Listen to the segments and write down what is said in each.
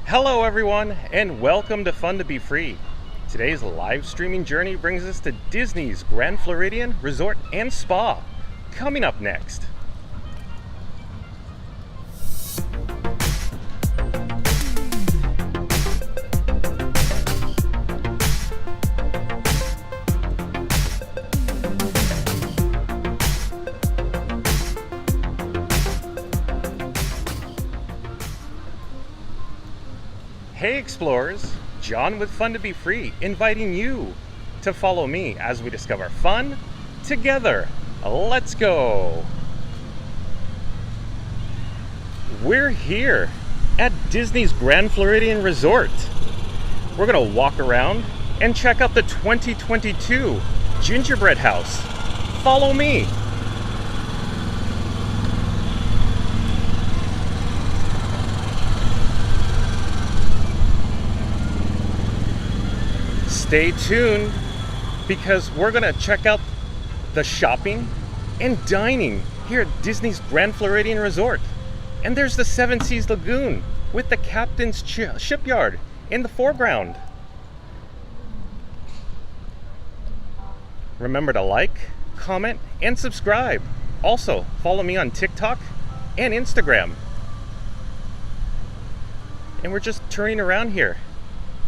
Hello everyone, and welcome to Fun to Be Free. Today's live streaming journey brings us to Disney's Grand Floridian Resort and Spa. Coming up next. Hey explorers, John with Fun to Be Free, inviting you to follow me as we discover fun together. Let's go! We're here at Disney's Grand Floridian Resort. We're gonna walk around and check out the 2022 Gingerbread House. Follow me! Stay tuned because we're gonna check out the shopping and dining here at Disney's Grand Floridian Resort. And there's the Seven Seas Lagoon with the Captain's Shipyard in the foreground. Remember to like, comment, and subscribe. Also, follow me on TikTok and Instagram. And we're just turning around here.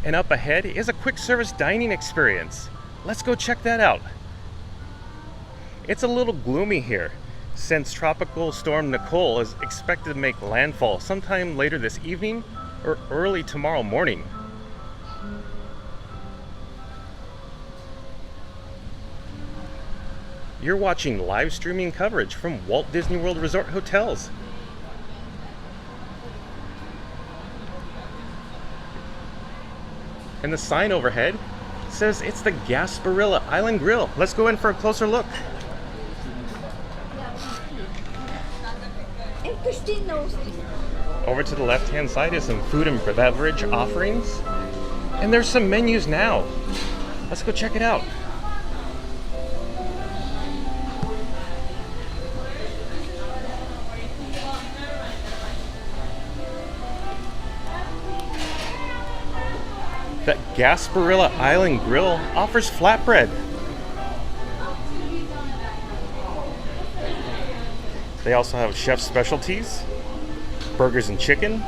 And up ahead is a quick service dining experience. Let's go check that out. It's a little gloomy here since Tropical Storm Nicole is expected to make landfall sometime later this evening or early tomorrow morning. You're watching live streaming coverage from Walt Disney World Resort Hotels. And the sign overhead says it's the Gasparilla Island Grill. Let's go in for a closer look. And Christine knows this. Over to the left-hand side is some food and beverage offerings. And there's some menus now. Let's go check it out. The Gasparilla Island Grill offers flatbread. They also have chef specialties, burgers and chicken,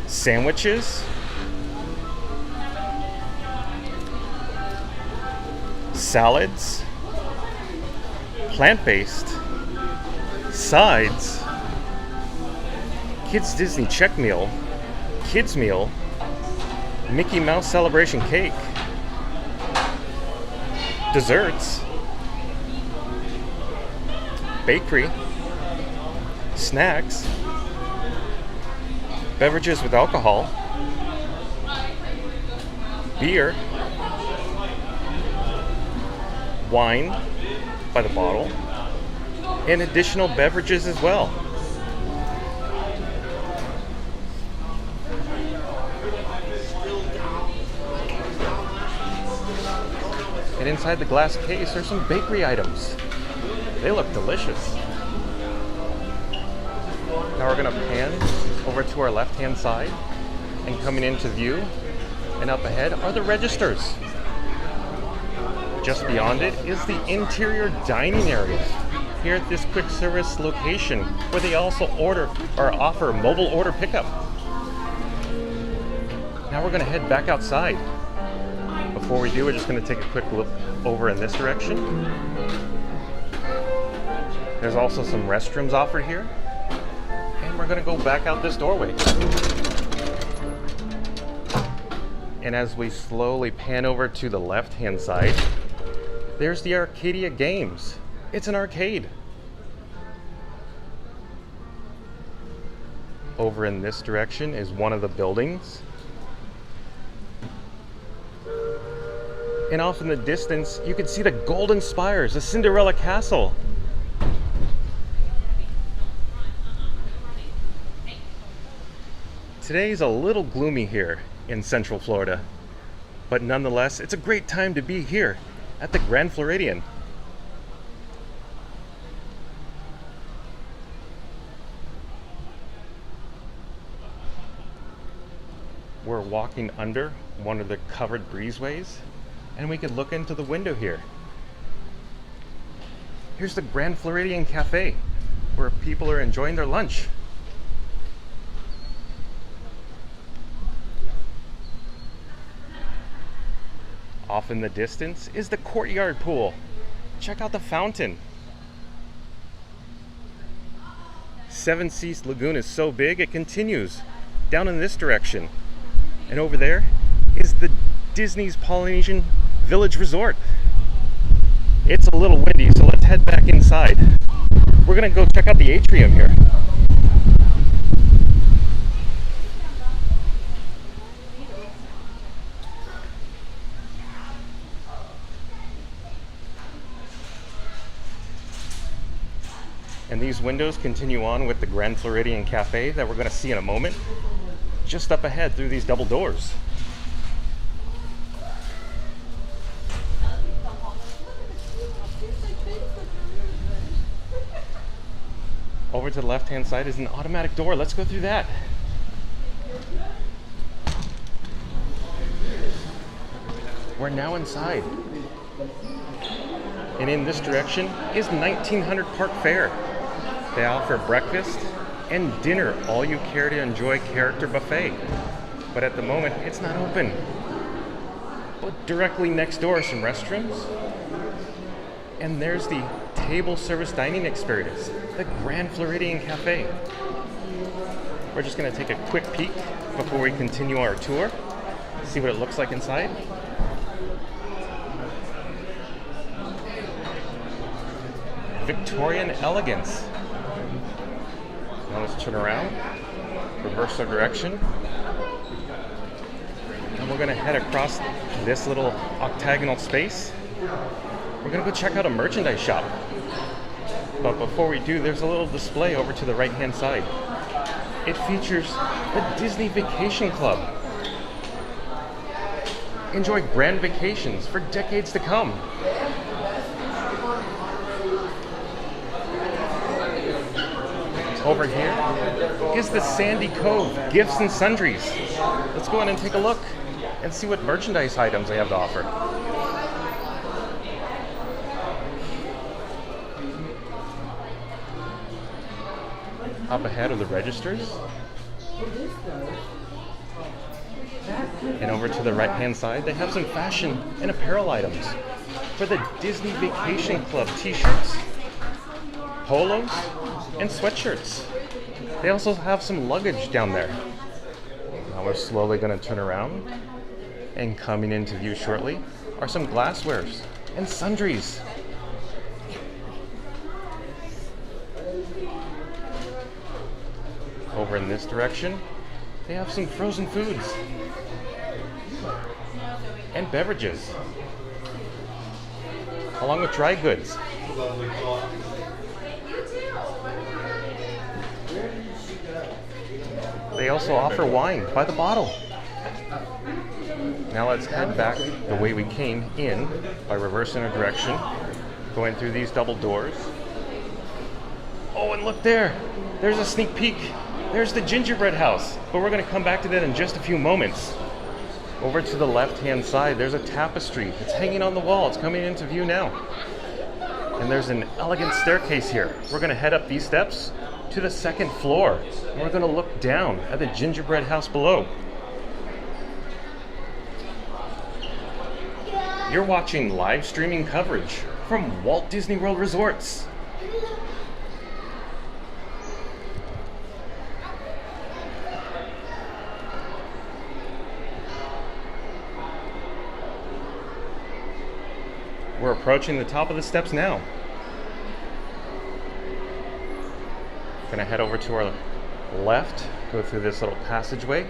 sandwiches, salads, plant-based, sides, kids Disney check meal, kids meal, Mickey Mouse celebration cake, desserts, bakery, snacks, beverages with alcohol, beer, wine by the bottle, and additional beverages as well. And inside the glass case are some bakery items. They look delicious. Now we're gonna pan over to our left-hand side, and coming into view and up ahead are the registers. Just beyond it is the interior dining area here at this quick service location where they also offer mobile order pickup. Now we're gonna head back outside. Before we do, we're just going to take a quick look over in this direction. There's also some restrooms offered here. And we're going to go back out this doorway. And as we slowly pan over to the left-hand side, there's the Arcadia Games. It's an arcade. Over in this direction is one of the buildings. And off in the distance, you can see the golden spires, the Cinderella Castle. Today's a little gloomy here in Central Florida, but nonetheless, it's a great time to be here at the Grand Floridian. We're walking under one of the covered breezeways, and we could look into the window here. Here's the Grand Floridian Cafe, where people are enjoying their lunch. Off in the distance is the courtyard pool. Check out the fountain. Seven Seas Lagoon is so big it continues down in this direction. And over there is the Disney's Polynesian Village Resort. It's a little windy, so let's head back inside. We're gonna go check out the atrium here. And these windows continue on with the Grand Floridian Cafe that we're going to see in a moment, just up ahead through these double doors. Over to the left-hand side is an automatic door. Let's go through that. We're now inside. And in this direction is 1900 Park Fair. They offer breakfast and dinner, all you care to enjoy character buffet. But at the moment, it's not open. But directly next door are some restrooms. And there's the table service dining experience, the Grand Floridian Cafe. We're just gonna take a quick peek before we continue our tour, see what it looks like inside. Victorian elegance. Now let's turn around, reverse our direction, and we're gonna head across this little octagonal space. We're gonna go check out a merchandise shop. But before we do, there's a little display over to the right-hand side. It features the Disney Vacation Club. Enjoy grand vacations for decades to come. Over here is the Sandy Cove Gifts and Sundries. Let's go in and take a look and see what merchandise items they have to offer. Up ahead are the registers. And over to the right-hand side, they have some fashion and apparel items for the Disney Vacation Club t-shirts, polos, and sweatshirts. They also have some luggage down there. Now we're slowly going to turn around, and coming into view shortly are some glasswares and sundries. Over in this direction, they have some frozen foods and beverages, along with dry goods. They also offer wine by the bottle. Now let's head back the way we came in by reversing our direction, going through these double doors. Oh, and look there! There's a sneak peek. There's the Gingerbread House, but we're going to come back to that in just a few moments. Over to the left-hand side, there's a tapestry. It's hanging on the wall. It's coming into view now. And there's an elegant staircase here. We're going to head up these steps to the second floor, and we're going to look down at the Gingerbread House below. You're watching live streaming coverage from Walt Disney World Resorts. We're approaching the top of the steps now. Gonna head over to our left, go through this little passageway,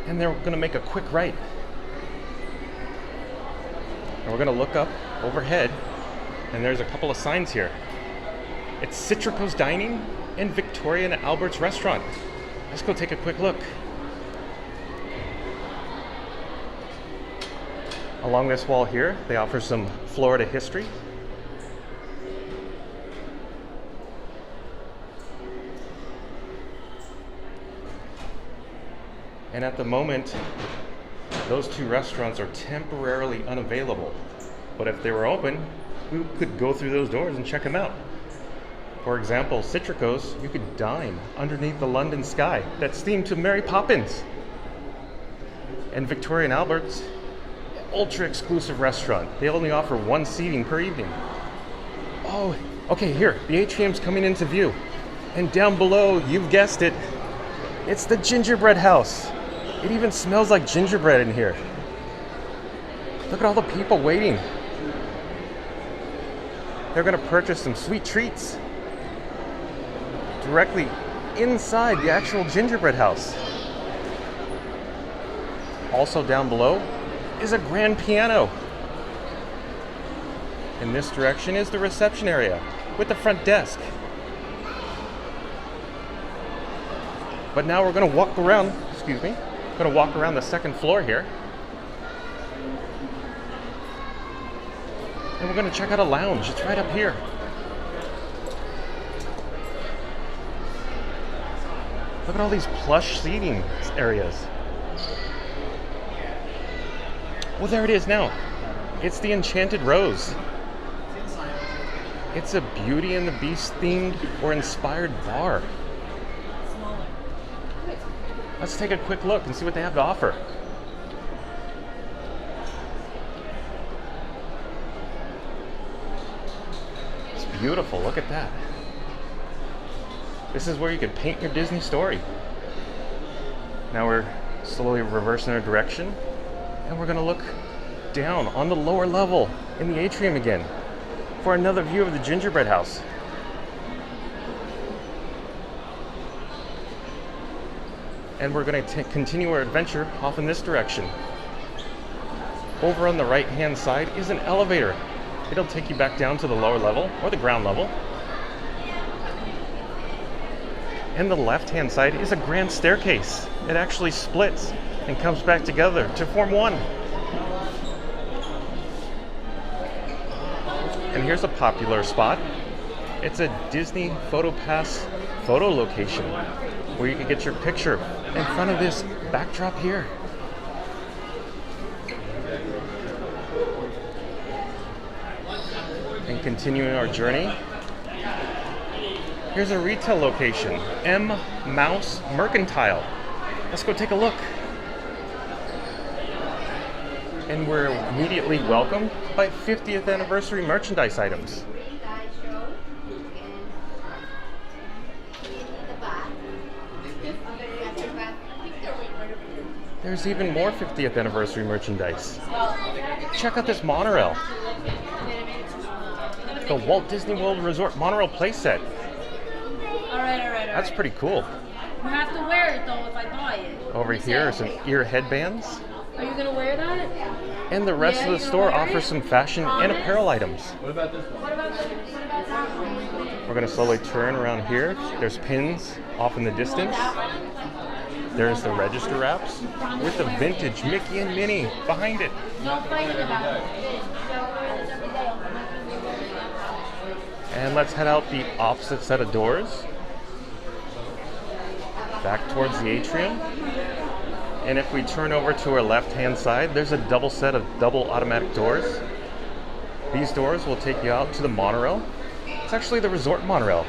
and then we're gonna make a quick right. And we're gonna look up overhead, and there's a couple of signs here. It's Citrico's Dining and Victoria and Albert's Restaurant. Let's go take a quick look. Along this wall here, they offer some Florida history. And at the moment, those two restaurants are temporarily unavailable. But if they were open, we could go through those doors and check them out. For example, Citrico's, you could dine underneath the London sky that's themed to Mary Poppins. And Victorian Albert's, ultra exclusive restaurant. They only offer one seating per evening. Oh, okay, here, the atrium's coming into view. And down below, you've guessed it, it's the Gingerbread House. It even smells like gingerbread in here. Look at all the people waiting. They're gonna purchase some sweet treats directly inside the actual gingerbread house. Also down below is a grand piano. In this direction is the reception area with the front desk. But now we're gonna walk around, gonna walk around the second floor here. And we're gonna check out a lounge. It's right up here. Look at all these plush seating areas. Well, there it is now. It's the Enchanted Rose. It's a Beauty and the Beast themed or inspired bar. Let's take a quick look and see what they have to offer. It's beautiful, look at that. This is where you could paint your Disney story. Now we're slowly reversing our direction, and we're gonna look down on the lower level in the atrium again for another view of the Gingerbread House. And we're going to continue our adventure off in this direction. Over on the right hand side is an elevator. It'll take you back down to the lower level or the ground level. And the left hand side is a grand staircase. It actually splits and comes back together to form one. And here's a popular spot. It's a Disney Photo Pass photo location where you can get your picture in front of this backdrop here. And continuing our journey, here's a retail location, M. Mouse Mercantile. Let's go take a look. And we're immediately welcomed by 50th anniversary merchandise items. There's even more 50th anniversary merchandise. Check out this monorail. The Walt Disney World Resort monorail playset. Alright. That's pretty cool. You have to wear it though if I buy it. Over here are some ear headbands. Are you gonna wear that? And the rest of the store offers some fashion and apparel items. What about this one? What about that one? We're gonna slowly turn around here. There's pins off in the distance. There's the register wraps with the vintage Mickey and Minnie behind it. No fighting about it. And let's head out the opposite set of doors. Back towards the atrium. And if we turn over to our left-hand side, there's a double set of double automatic doors. These doors will take you out to the monorail. It's actually the resort monorail.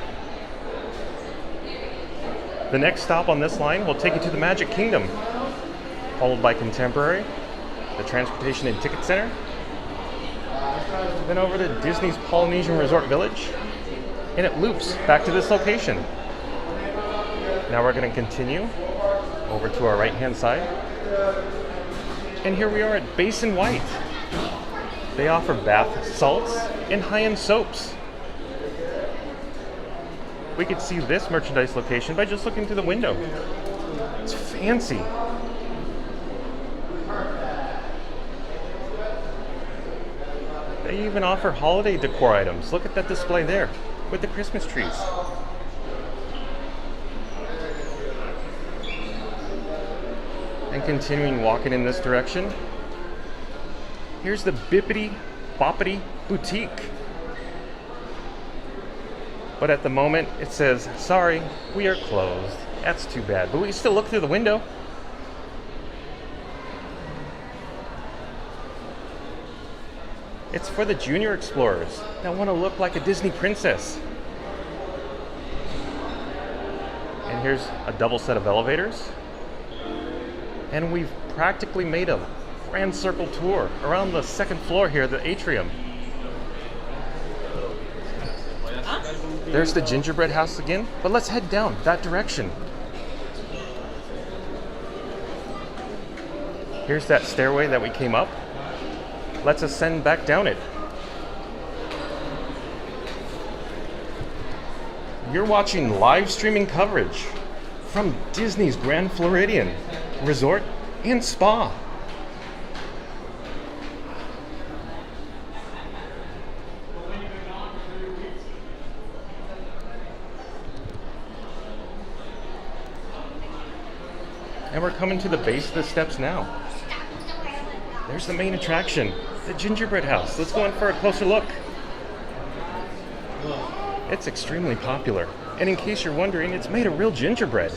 The next stop on this line will take you to the Magic Kingdom, followed by Contemporary, the Transportation and Ticket Center, then over to Disney's Polynesian Resort Village, and it loops back to this location. Now we're going to continue over to our right-hand side, and here we are at Basin White. They offer bath salts and high-end soaps. We could see this merchandise location by just looking through the window. It's fancy. They even offer holiday decor items. Look at that display there with the Christmas trees. And continuing walking in this direction, here's the Bippity Boppity Boutique. But at the moment, it says, sorry, we are closed. That's too bad, but we can still look through the window. It's for the junior explorers that want to look like a Disney princess. And here's a double set of elevators. And we've practically made a grand circle tour around the second floor here, the atrium. There's the Gingerbread House again, but let's head down that direction. Here's that stairway that we came up. Let's ascend back down it. You're watching live streaming coverage from Disney's Grand Floridian Resort and Spa. And we're coming to the base of the steps now. There's the main attraction, the Gingerbread House. Let's go in for a closer look. It's extremely popular. And in case you're wondering, it's made of real gingerbread.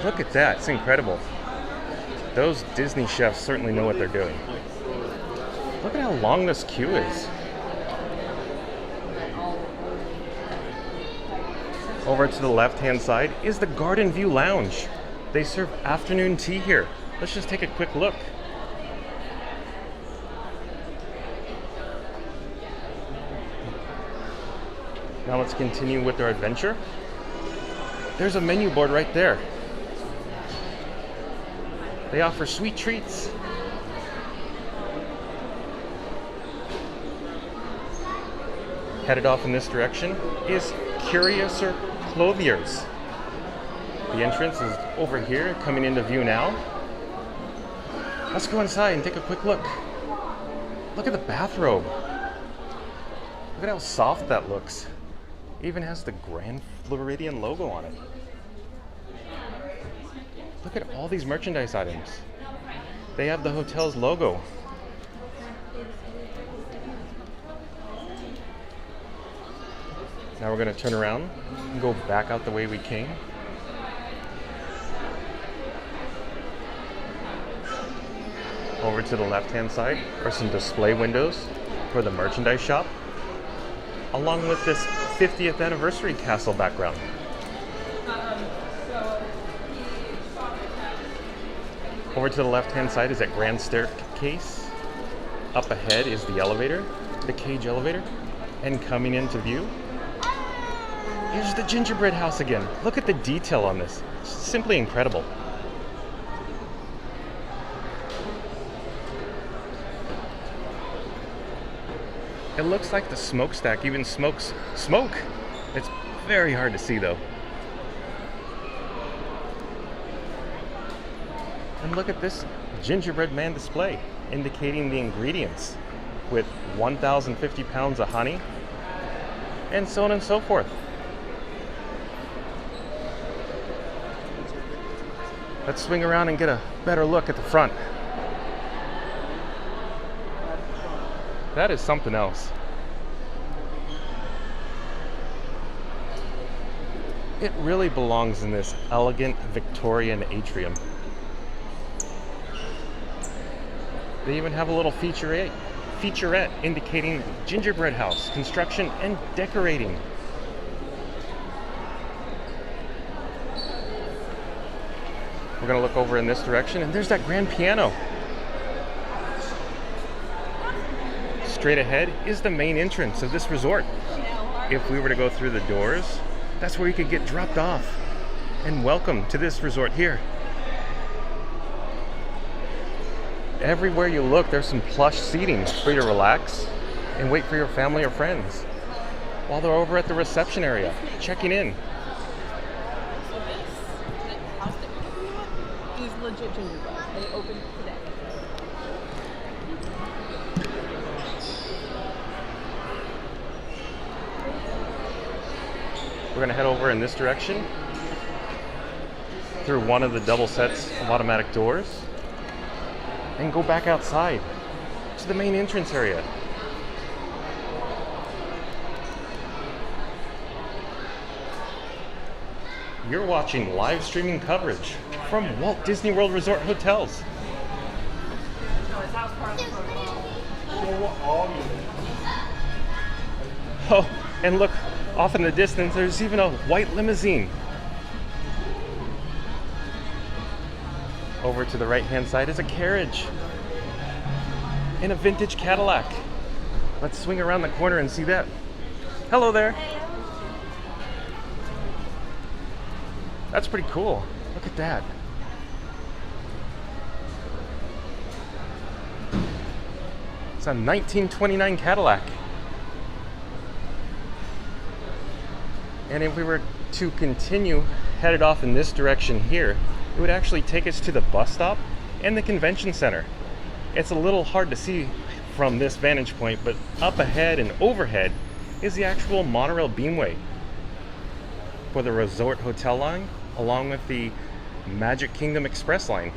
Look at that, it's incredible. Those Disney chefs certainly know what they're doing. Look at how long this queue is. Over to the left-hand side is the Garden View Lounge. They serve afternoon tea here. Let's just take a quick look. Now let's continue with our adventure. There's a menu board right there. They offer sweet treats. Headed off in this direction is Curiouser Clothiers. The entrance is over here, coming into view now. Let's go inside and take a quick look. Look at the bathrobe. Look at how soft that looks. Even has the Grand Floridian logo on it. Look at all these merchandise items. They have the hotel's logo. Now we're going to turn around and go back out the way we came. Over to the left-hand side are some display windows for the merchandise shop, along with this 50th anniversary castle background. Over to the left-hand side is that grand staircase. Up ahead is the elevator, the cage elevator, and coming into view, here's the Gingerbread House again. Look at the detail on this. It's simply incredible. It looks like the smokestack even smokes smoke. It's very hard to see though. And look at this gingerbread man display, indicating the ingredients with 1,050 pounds of honey, and so on and so forth. Let's swing around and get a better look at the front. That is something else. It really belongs in this elegant Victorian atrium. They even have a little featurette indicating Gingerbread House construction and decorating. We're going to look over in this direction, and there's that grand piano. Straight ahead is the main entrance of this resort. If we were to go through the doors, that's where you could get dropped off. And welcome to this resort here. Everywhere you look, there's some plush seating for you to relax and wait for your family or friends while they're over at the reception area checking in. So this house that we do is legit gingerbread, and it opened today. We're going to head over in this direction through one of the double sets of automatic doors and go back outside to the main entrance area. You're watching live streaming coverage from Walt Disney World Resort Hotels. Oh, and look, off in the distance, there's even a white limousine. Over to the right-hand side is a carriage and a vintage Cadillac. Let's swing around the corner and see that. Hello there. That's pretty cool. Look at that. It's a 1929 Cadillac. And if we were to continue headed off in this direction here, it would actually take us to the bus stop and the convention center. It's a little hard to see from this vantage point, but up ahead and overhead is the actual monorail beamway for the Resort Hotel line, along with the Magic Kingdom Express line.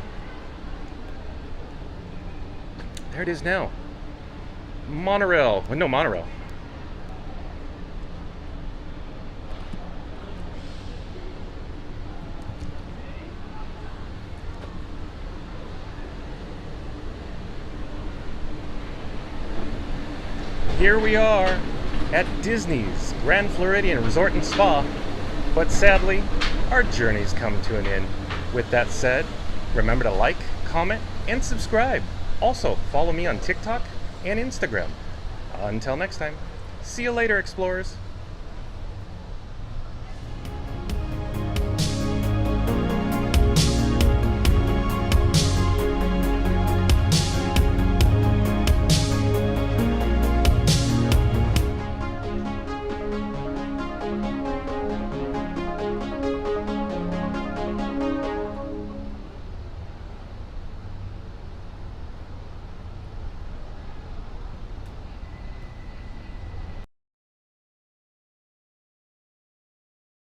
There it is now. Monorail. Well, no, monorail. Here we are at Disney's Grand Floridian Resort and Spa, but sadly, our journey's come to an end. With that said, remember to like, comment, and subscribe. Also, follow me on TikTok and Instagram. Until next time, see you later, explorers.